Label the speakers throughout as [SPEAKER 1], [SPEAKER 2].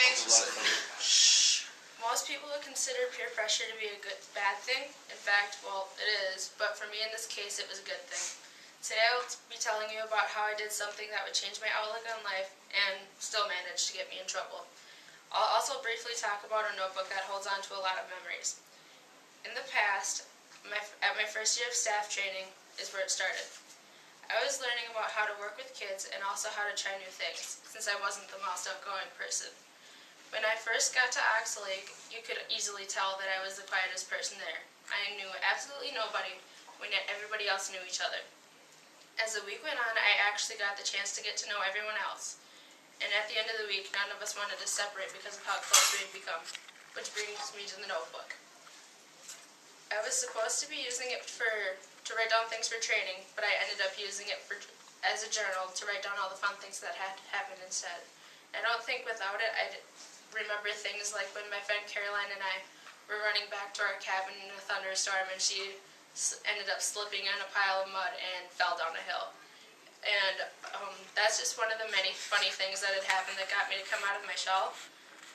[SPEAKER 1] Thanks.
[SPEAKER 2] Most people would consider peer pressure to be a bad thing. In fact, well, it is, but for me in this case, it was a good thing. Today I will be telling you about how I did something that would change my outlook on life and still manage to get me in trouble. I'll also briefly talk about a notebook that holds on to a lot of memories. In the past, at my first year of staff training is where it started. I was learning about how to work with kids and also how to try new things, since I wasn't the most outgoing person. When I first got to Ox Lake, you could easily tell that I was the quietest person there. I knew absolutely nobody when everybody else knew each other. As the week went on, I actually got the chance to get to know everyone else. And at the end of the week, none of us wanted to separate because of how close we had become, which brings me to the notebook. I was supposed to be using it to write down things for training, but I ended up using it as a journal to write down all the fun things that had happened instead. I don't think without it I'd remember things like when my friend Caroline and I were running back to our cabin in a thunderstorm and she ended up slipping in a pile of mud and fell down a hill. And that's just one of the many funny things that had happened that got me to come out of my shell.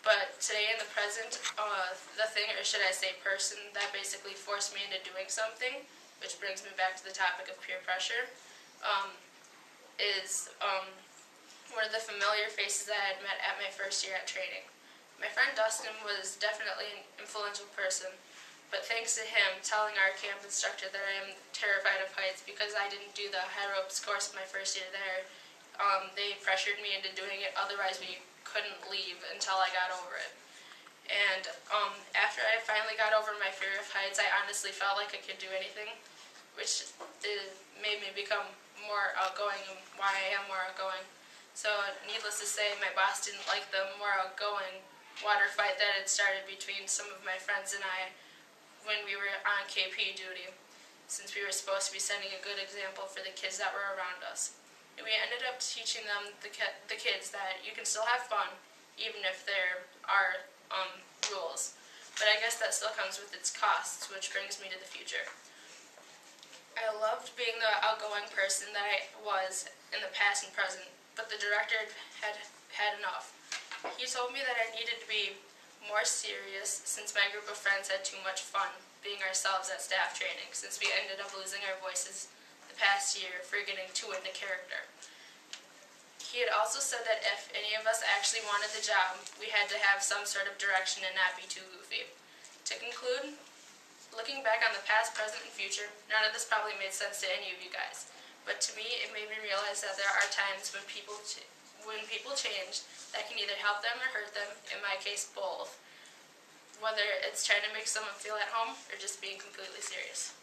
[SPEAKER 2] But today in the present, the thing, or should I say person, that basically forced me into doing something, which brings me back to the topic of peer pressure, is one of the familiar faces that I had met at my first year at training. My friend Dustin was definitely an influential person, but thanks to him telling our camp instructor that I am terrified of heights because I didn't do the high ropes course my first year there, they pressured me into doing it, otherwise we couldn't leave until I got over it. And after I finally got over my fear of heights, I honestly felt like I could do anything, which made me become more outgoing and why I am more outgoing. So needless to say, my boss didn't like the more outgoing water fight that had started between some of my friends and I when we were on KP duty, since we were supposed to be setting a good example for the kids that were around us. And we ended up teaching them, the kids, that you can still have fun even if there are rules. But I guess that still comes with its costs, which brings me to the future. I loved being the outgoing person that I was in the past and present, but the director had had enough. He told me that I needed to be more serious since my group of friends had too much fun being ourselves at staff training, since we ended up losing our voices the past year for getting too into character. He had also said that if any of us actually wanted the job, we had to have some sort of direction and not be too goofy. To conclude, looking back on the past, present, and future, none of this probably made sense to any of you guys. But to me, it made me realize that there are times when people change that can either help them or hurt them, in my case, both. Whether it's trying to make someone feel at home or just being completely serious.